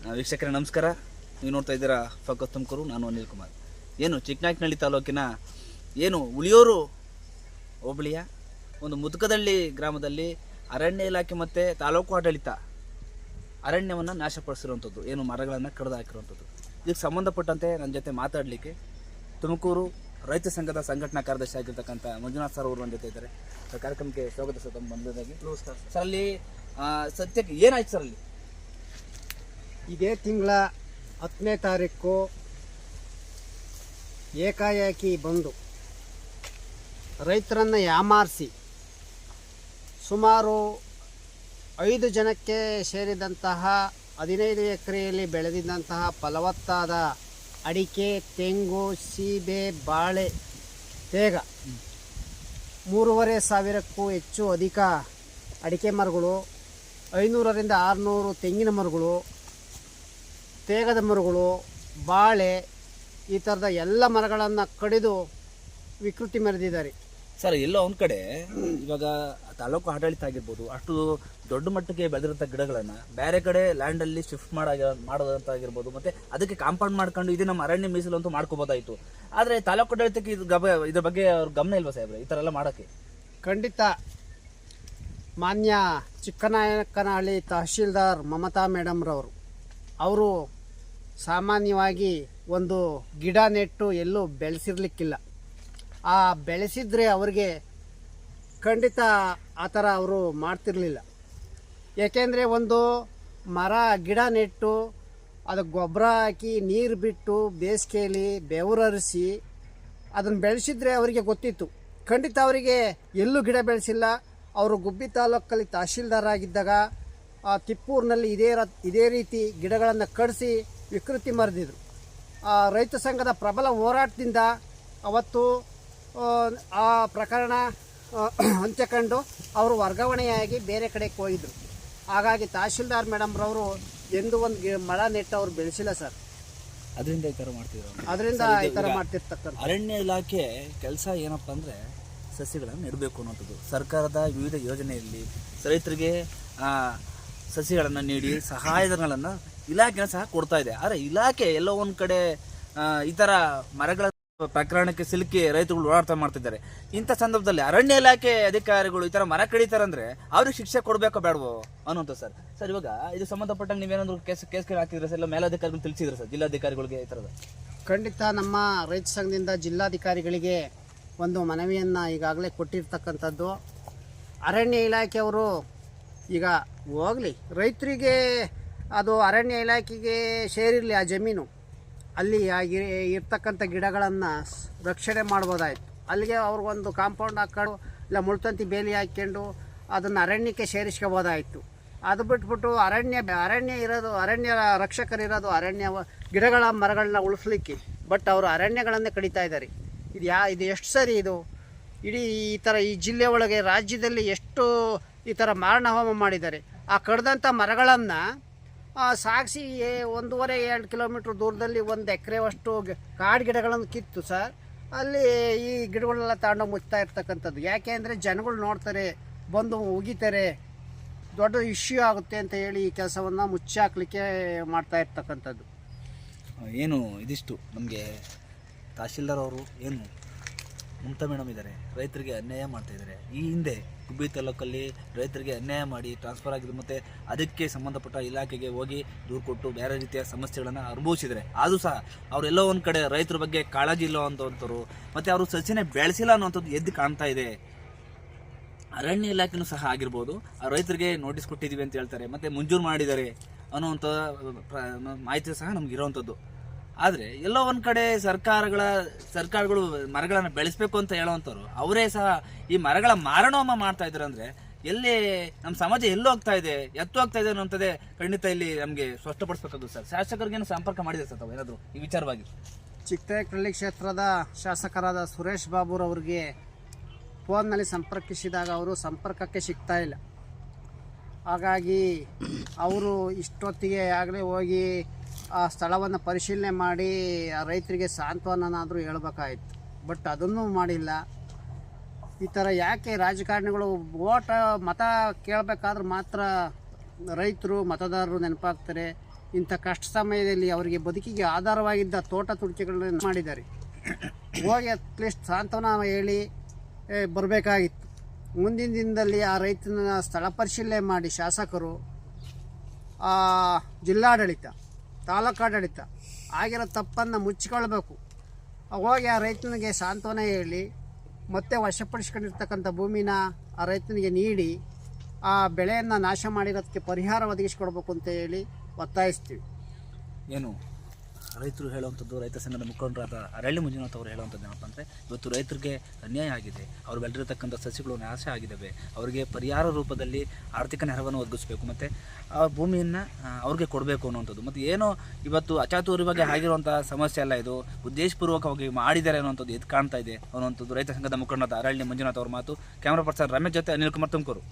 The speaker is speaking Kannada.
ವೀಕ್ಷಕರೇ ನಮಸ್ಕಾರ. ನೀವು ನೋಡ್ತಾ ಇದ್ದೀರಾ ಫೋಕಸ್ ತುಮಕೂರು. ನಾನು ಅನಿಲ್ ಕುಮಾರ್. ಏನು ಚಿಕ್ಕನಾಯಕನಹಳ್ಳಿ ತಾಲೂಕಿನ ಹುಲಿಯೂರು ಹೋಬಳಿಯ ಒಂದು ಮುದುಕದಳ್ಳಿ ಗ್ರಾಮದಲ್ಲಿ ಅರಣ್ಯ ಇಲಾಖೆ ಮತ್ತು ತಾಲೂಕು ಆಡಳಿತ ಅರಣ್ಯವನ್ನು ನಾಶಪಡಿಸಿರುವಂಥದ್ದು, ಮರಗಳನ್ನು ಕಡಿದು ಹಾಕಿರುವಂಥದ್ದು. ಇದಕ್ಕೆ ಸಂಬಂಧಪಟ್ಟಂತೆ ನನ್ನ ಜೊತೆ ಮಾತಾಡಲಿಕ್ಕೆ ತುಮಕೂರು ರೈತ ಸಂಘದ ಸಂಘಟನಾ ಕಾರ್ಯದರ್ಶಿ ಆಗಿರ್ತಕ್ಕಂಥ ಮಂಜುನಾಥ್ ಸರ್ ಅವರು ನನ್ನ ಜೊತೆ ಇದ್ದಾರೆ. ಕಾರ್ಯಕ್ರಮಕ್ಕೆ ಸ್ವಾಗತ ಸರ್. ತಮ್ಮ ಬಂದದಾಗಿ ನಮಸ್ಕಾರ ಸರ್. ಅಲ್ಲಿ ಸದ್ಯಕ್ಕೆ ಏನಾಯ್ತು ಸರ್? ಅಲ್ಲಿ ಇದೇ ತಿಂಗಳ 10ನೇ ತಾರೀಕು ಏಕಾಏಕಿ ಬಂದು ರೈತರನ್ನು ಯಾಮಾರಿಸಿ ಸುಮಾರು 5 ಜನಕ್ಕೆ ಸೇರಿದಂತಹ 15 ಎಕರೆಯಲ್ಲಿ ಬೆಳೆದಿದ್ದಂತಹ ಫಲವತ್ತಾದ ಅಡಿಕೆ, ತೆಂಗು, ಸೀಬೆ, ಬಾಳೆ, ತೇಗ 3,500ಕ್ಕೂ ಅಧಿಕ ಅಡಿಕೆ ಮರಗಳು, 500ರಿಂದ 600 ತೆಂಗಿನ ಮರಗಳು, ತೇಗದ ಮರಗಳು, ಬಾಳೆ, ಈ ಥರದ ಎಲ್ಲ ಮರಗಳನ್ನು ಕಡಿದು ವಿಕೃತಿ ಮೆರೆದಿದ್ದಾರೆ ಸರ್. ಎಲ್ಲೋ ಒಂದು ಕಡೆ ಇವಾಗ ತಾಲೂಕು ಆಡಳಿತ ಆಗಿರ್ಬೋದು, ಅಷ್ಟು ದೊಡ್ಡ ಮಟ್ಟಕ್ಕೆ ಬೆಳೆದಿರೋಂಥ ಗಿಡಗಳನ್ನು ಬೇರೆ ಕಡೆ ಲ್ಯಾಂಡಲ್ಲಿ ಶಿಫ್ಟ್ ಮಾಡೋದಂತಾಗಿರ್ಬೋದು, ಮತ್ತು ಅದಕ್ಕೆ ಕಾಂಪೌಂಡ್ ಮಾಡ್ಕೊಂಡು ಇದು ನಮ್ಮ ಅರಣ್ಯ ಮೀಸಲು ಅಂತೂ ಮಾಡ್ಕೋಬೋದಾಯಿತು. ಆದರೆ ತಾಲೂಕು ಆಡಳಿತಕ್ಕೆ ಇದ್ರ ಬಗ್ಗೆ ಅವ್ರ ಗಮನ ಇಲ್ವಾ ಸಾಹೇಬ್ರೆ, ಈ ಥರ ಎಲ್ಲ ಮಾಡೋಕ್ಕೆ? ಖಂಡಿತ ಮಾನ್ಯ ಚಿಕ್ಕನಾಯಕನಹಳ್ಳಿ ತಹಶೀಲ್ದಾರ್ ಮಮತಾ ಮೇಡಮ್ರವರು ಅವರು ಸಾಮಾನ್ಯವಾಗಿ ಒಂದು ಗಿಡ ನೆಟ್ಟು ಎಲ್ಲೂ ಬೆಳೆಸಿರ್ಲಿಕ್ಕಿಲ್ಲ. ಆ ಬೆಳೆಸಿದ್ರೆ ಅವ್ರಿಗೆ ಖಂಡಿತ ಆ ಥರ ಅವರು ಮಾಡ್ತಿರಲಿಲ್ಲ. ಏಕೆಂದರೆ ಒಂದು ಮರ ಗಿಡ ನೆಟ್ಟು ಅದಕ್ಕೆ ಗೊಬ್ಬರ ಹಾಕಿ ನೀರು ಬಿಟ್ಟು ಬೇಸಿಗೆಯಲ್ಲಿ ಬೆವರರಿಸಿ ಅದನ್ನು ಬೆಳೆಸಿದ್ರೆ ಅವರಿಗೆ ಗೊತ್ತಿತ್ತು. ಖಂಡಿತ ಅವರಿಗೆ ಎಲ್ಲೂ ಗಿಡ ಬೆಳೆಸಿಲ್ಲ. ಅವರು ಗುಬ್ಬಿ ತಾಲೂಕಲ್ಲಿ ತಹಶೀಲ್ದಾರ್ ಆಗಿದ್ದಾಗ ತಿಪ್ಪೂರಿನಲ್ಲಿ ಇದೇ ರೀತಿ ಗಿಡಗಳನ್ನು ಕಡಿಸಿ ವಿಕೃತಿ ಮೆರೆದಿದ್ರು. ರೈತ ಸಂಘದ ಪ್ರಬಲ ಹೋರಾಟದಿಂದ ಅವತ್ತು ಆ ಪ್ರಕರಣ ಅಂತ್ಯ ಕಂಡು ಅವರು ವರ್ಗಾವಣೆಯಾಗಿ ಬೇರೆ ಕಡೆಗೆ ಹೋಗಿದ್ರು. ಹಾಗಾಗಿ ತಹಶೀಲ್ದಾರ್ ಮೇಡಮ್ರವರು ಎಂದೂ ಒಂದು ಮರ ನೆಟ್ಟು ಅವ್ರು ಬೆಳೆಸಿಲ್ಲ ಸರ್. ಅದರಿಂದ ಈ ಥರ ಮಾಡ್ತಿದ್ರು. ಅದರಿಂದ ಈ ಥರ ಮಾಡ್ತಿರ್ತಕ್ಕಂಥ ಅರಣ್ಯ ಇಲಾಖೆ ಕೆಲಸ ಏನಪ್ಪ ಅಂದರೆ ಸಸಿಗಳನ್ನು ನೆಡಬೇಕು ಅನ್ನೋಂಥದ್ದು. ಸರ್ಕಾರದ ವಿವಿಧ ಯೋಜನೆಯಲ್ಲಿ ರೈತರಿಗೆ ಸಸಿಗಳನ್ನು ನೀಡಿ ಸಹಾಯಧನಗಳನ್ನು ಇಲಾಖೆನ ಸಹ ಕೊಡ್ತಾ ಇದೆ. ಆದರೆ ಇಲಾಖೆ ಎಲ್ಲೋ ಒಂದು ಕಡೆ ಈ ಥರ ಮರಗಳ ಪ್ರಕರಣಕ್ಕೆ ಸಿಲುಕಿ ರೈತರುಗಳು ಓಡಾಟ ಮಾಡ್ತಿದ್ದಾರೆ. ಇಂಥ ಸಂದರ್ಭದಲ್ಲಿ ಅರಣ್ಯ ಇಲಾಖೆ ಅಧಿಕಾರಿಗಳು ಈ ಥರ ಮರ ಕಡಿತಾರಂದ್ರೆ ಅವ್ರಿಗೆ ಶಿಕ್ಷೆ ಕೊಡಬೇಕೋ ಬೇಡವೋ ಅನ್ನೋಂಥ ಸರ್. ಸರ್, ಇವಾಗ ಇದು ಸಂಬಂಧಪಟ್ಟಂಗೆ ನೀವೇನಾದ್ರು ಕೇಸ್ ಹಾಕಿದ್ರೆ ಸರ್, ಇಲ್ಲ ಮೇಲಧಿಕಾರಿಗಳು ತಿಳಿಸಿದ್ರೆ ಸರ್, ಜಿಲ್ಲಾಧಿಕಾರಿಗಳಿಗೆ ಈ ಥರದ? ಖಂಡಿತ ನಮ್ಮ ರೈತ ಸಂಘದಿಂದ ಜಿಲ್ಲಾಧಿಕಾರಿಗಳಿಗೆ ಒಂದು ಮನವಿಯನ್ನು ಈಗಾಗಲೇ ಕೊಟ್ಟಿರ್ತಕ್ಕಂಥದ್ದು. ಅರಣ್ಯ ಇಲಾಖೆಯವರು ಈಗ ಹೋಗಲಿ, ರೈತರಿಗೆ ಅದು ಅರಣ್ಯ ಇಲಾಖೆಗೆ ಸೇರಿರಲಿ ಆ ಜಮೀನು, ಅಲ್ಲಿ ಇರ್ತಕ್ಕಂಥ ಗಿಡಗಳನ್ನು ರಕ್ಷಣೆ ಮಾಡ್ಬೋದಾಯಿತು. ಅಲ್ಲಿಗೆ ಅವ್ರಿಗೊಂದು ಕಾಂಪೌಂಡ್ ಹಾಕೊಂಡು ಇಲ್ಲ ಮುಳ್ತಂತಿ ಬೇಲಿ ಹಾಕ್ಕೊಂಡು ಅದನ್ನು ಅರಣ್ಯಕ್ಕೆ ಸೇರಿಸ್ಕೋಬೋದಾಯಿತು. ಅದು ಬಿಟ್ಬಿಟ್ಟು ಅರಣ್ಯ ರಕ್ಷಕರಿರೋದು ಅರಣ್ಯ ಗಿಡಗಳ ಮರಗಳನ್ನ ಉಳಿಸ್ಲಿಕ್ಕೆ, ಬಟ್ ಅವರು ಅರಣ್ಯಗಳನ್ನೇ ಕಡಿತಾ ಇದ್ದಾರೆ. ಇದು ಎಷ್ಟು ಸರಿ? ಇದು ಇಡೀ ಈ ಜಿಲ್ಲೆ ಒಳಗೆ ರಾಜ್ಯದಲ್ಲಿ ಎಷ್ಟು ಈ ಥರ ಮಾರಣ ಹೋಮ ಮಾಡಿದ್ದಾರೆ. ಆ ಕಡ್ದಂಥ ಮರಗಳನ್ನು ಸಾಗಿಸಿ 1.5-2 ಕಿಲೋಮೀಟ್ರ್ ದೂರದಲ್ಲಿ 1 ಎಕರೆವಷ್ಟು ಕಾಡು ಗಿಡಗಳನ್ನು ಕಿತ್ತು ಸರ್, ಅಲ್ಲಿ ಈ ಗಿಡಗಳೆಲ್ಲ ತಗೊಂಡೋಗಿ ಮುಚ್ತಾ ಇರ್ತಕ್ಕಂಥದ್ದು. ಯಾಕೆ ಅಂದರೆ ಜನಗಳು ನೋಡ್ತಾರೆ, ಬಂದು ಉಗಿತಾರೆ, ದೊಡ್ಡ ಇಶ್ಯೂ ಆಗುತ್ತೆ ಅಂತ ಹೇಳಿ ಈ ಕೆಲಸವನ್ನು ಮುಚ್ಚಾಕ್ಲಿಕ್ಕೆ ಮಾಡ್ತಾ ಇರ್ತಕ್ಕಂಥದ್ದು. ಇದಿಷ್ಟು ನಮಗೆ ತಹಶೀಲ್ದಾರ್ ಅವರು ಮಮತಾ ಮೇಡಮ್ ಇದ್ದಾರೆ, ರೈತರಿಗೆ ಅನ್ಯಾಯ ಮಾಡ್ತಾಯಿದ್ದಾರೆ. ಈ ಹಿಂದೆ ಗುಬ್ಬಿ ತಾಲೂಕಲ್ಲಿ ರೈತರಿಗೆ ಅನ್ಯಾಯ ಮಾಡಿ ಟ್ರಾನ್ಸ್ಫರ್ ಆಗಿದ್ದು, ಮತ್ತು ಅದಕ್ಕೆ ಸಂಬಂಧಪಟ್ಟ ಇಲಾಖೆಗೆ ಹೋಗಿ ದೂರು ಕೊಟ್ಟು ಬೇರೆ ರೀತಿಯ ಸಮಸ್ಯೆಗಳನ್ನು ಅನುಭವಿಸಿದರೆ, ಆದರೂ ಸಹ ಅವರೆಲ್ಲೋ ಒಂದು ಕಡೆ ರೈತರ ಬಗ್ಗೆ ಕಾಳಜಿ ಇಲ್ಲ ಅಂತಂಥವ್ರು, ಮತ್ತು ಅವರು ಸಸಿನೇ ಬೆಳೆಸಿಲ್ಲ ಅನ್ನೋಂಥದ್ದು ಎದ್ದು ಕಾಣ್ತಾ ಇದೆ. ಅರಣ್ಯ ಇಲಾಖೆನೂ ಸಹ ಆಗಿರ್ಬೋದು, ರೈತರಿಗೆ ನೋಟಿಸ್ ಕೊಟ್ಟಿದ್ದೀವಿ ಅಂತ ಹೇಳ್ತಾರೆ, ಮತ್ತು ಮಂಜೂರು ಮಾಡಿದ್ದಾರೆ ಅನ್ನೋವಂಥ ಮಾಹಿತಿ ಸಹ ನಮ್ಗೆ ಇರೋವಂಥದ್ದು. ಆದರೆ ಎಲ್ಲೋ ಒಂದು ಕಡೆ ಸರ್ಕಾರಗಳು ಮರಗಳನ್ನು ಬೆಳೆಸಬೇಕು ಅಂತ ಹೇಳೋವಂಥವ್ರು ಅವರೇ ಸಹ ಈ ಮರಗಳ ಮಾರಣೋಮ ಮಾಡ್ತಾ ಇದ್ದಾರೆ. ಅಂದರೆ ಎಲ್ಲಿ ನಮ್ಮ ಸಮಾಜ ಎಲ್ಲೂ ಹೋಗ್ತಾ ಇದೆ, ಹೋಗ್ತಾ ಇದೆ ಅನ್ನೋಂಥದ್ದೇ ಖಂಡಿತ ಇಲ್ಲಿ ನಮಗೆ ಸ್ಪಷ್ಟಪಡಿಸ್ಬೇಕಾದ್ರು ಸರ್. ಶಾಸಕರಿಗೇನು ಸಂಪರ್ಕ ಮಾಡಿದೆ ಸರ್ ತಾವು ಏನಾದರೂ ಈ ವಿಚಾರವಾಗಿ? ಚಿಕ್ಕನಾಯಕನಹಳ್ಳಿ ಕ್ಷೇತ್ರದ ಶಾಸಕರಾದ ಸುರೇಶ್ ಬಾಬುರವ್ರಿಗೆ ಫೋನ್ನಲ್ಲಿ ಸಂಪರ್ಕಿಸಿದಾಗ ಅವರು ಸಂಪರ್ಕಕ್ಕೆ ಸಿಗ್ತಾ ಇಲ್ಲ. ಹಾಗಾಗಿ ಅವರು ಇಷ್ಟೊತ್ತಿಗೆ ಆಗಲೇ ಹೋಗಿ ಆ ಸ್ಥಳವನ್ನು ಪರಿಶೀಲನೆ ಮಾಡಿ ಆ ರೈತರಿಗೆ ಸಾಂತ್ವನನಾದರೂ ಹೇಳ್ಬೇಕಾಯ್ತು, ಬಟ್ ಅದನ್ನೂ ಮಾಡಿಲ್ಲ. ಈ ಥರ ಯಾಕೆ ರಾಜಕಾರಣಿಗಳು ಮತ ಕೇಳಬೇಕಾದ್ರೆ ಮಾತ್ರ ರೈತರು ಮತದಾರರು ನೆನಪಾಗ್ತಾರೆ, ಇಂಥ ಕಷ್ಟ ಸಮಯದಲ್ಲಿ ಅವರಿಗೆ ಬದುಕಿಗೆ ಆಧಾರವಾಗಿದ್ದ ತೋಟ ತುಡಿಕೆಗಳನ್ನು ಮಾಡಿದ್ದಾರೆ. ಹೋಗಿ ಅಟ್ಲೀಸ್ಟ್ ಸಾಂತ್ವನ ಹೇಳಿ ಬರಬೇಕಾಗಿತ್ತು. ಮುಂದಿನ ದಿನದಲ್ಲಿ ಆ ರೈತನ ಸ್ಥಳ ಪರಿಶೀಲನೆ ಮಾಡಿ ಶಾಸಕರು, ಜಿಲ್ಲಾಡಳಿತ, ತಾಲೂಕಾಡಳಿತ ಆಗಿರೋ ತಪ್ಪನ್ನು ಮುಚ್ಚಿಕೊಳ್ಬೇಕು. ಹೋಗಿ ಆ ರೈತನಿಗೆ ಸಾಂತ್ವನ ಹೇಳಿ ಮತ್ತೆ ವಶಪಡಿಸ್ಕೊಂಡಿರ್ತಕ್ಕಂಥ ಭೂಮಿನ ಆ ರೈತನಿಗೆ ನೀಡಿ ಆ ಬೆಳೆಯನ್ನು ನಾಶ ಮಾಡಿರೋದಕ್ಕೆ ಪರಿಹಾರ ಒದಗಿಸಿಕೊಡ್ಬೇಕು ಅಂತ ಹೇಳಿ ಒತ್ತಾಯಿಸ್ತೀವಿ. ಏನು ರೈತರು ಹೇಳುವಂಥದ್ದು, ರೈತ ಸಂಘದ ಮುಖಂಡರಾದ ಅರಳ್ಳಿ ಮಂಜುನಾಥ್ ಅವರು ಹೇಳುವಂಥದ್ದು ಏನಪ್ಪ ಅಂದರೆ, ಇವತ್ತು ರೈತರಿಗೆ ಅನ್ಯಾಯ ಆಗಿದೆ, ಅವರು ಬೆಳೆದಿರತಕ್ಕಂಥ ಸಸ್ಯಗಳು ನಾಶ ಆಗಿದ್ದಾವೆ, ಅವರಿಗೆ ಪರಿಹಾರ ರೂಪದಲ್ಲಿ ಆರ್ಥಿಕ ನೆರವನ್ನು ಒದಗಿಸಬೇಕು ಮತ್ತು ಆ ಭೂಮಿಯನ್ನು ಅವ್ರಿಗೆ ಕೊಡಬೇಕು ಅನ್ನುವಂಥದ್ದು. ಮತ್ತು ಏನೋ ಇವತ್ತು ಅಚಾತುರ್ಯವಾಗಿ ಆಗಿರುವಂಥ ಸಮಸ್ಯೆ ಅಲ್ಲ, ಇದು ಉದ್ದೇಶಪೂರ್ವಕವಾಗಿ ಮಾಡಿದ್ದಾರೆ ಅನ್ನುವಂಥದ್ದು ಎದ್ದು ಕಾಣ್ತಾ ಇದೆ ಅನ್ನುವಂಥದ್ದು ರೈತ ಸಂಘದ ಮುಖಂಡರಾದ ಅರಳ್ಳಿ ಮಂಜುನಾಥ್ ಅವ್ರ ಮಾತು. ಕ್ಯಾಮ್ರಾ ಪರ್ಸನ್ ರಮೇಶ್ ಜೊತೆ ಅನಿಲ್ ಕುಮಾರ್ ತುಮಕೂರು.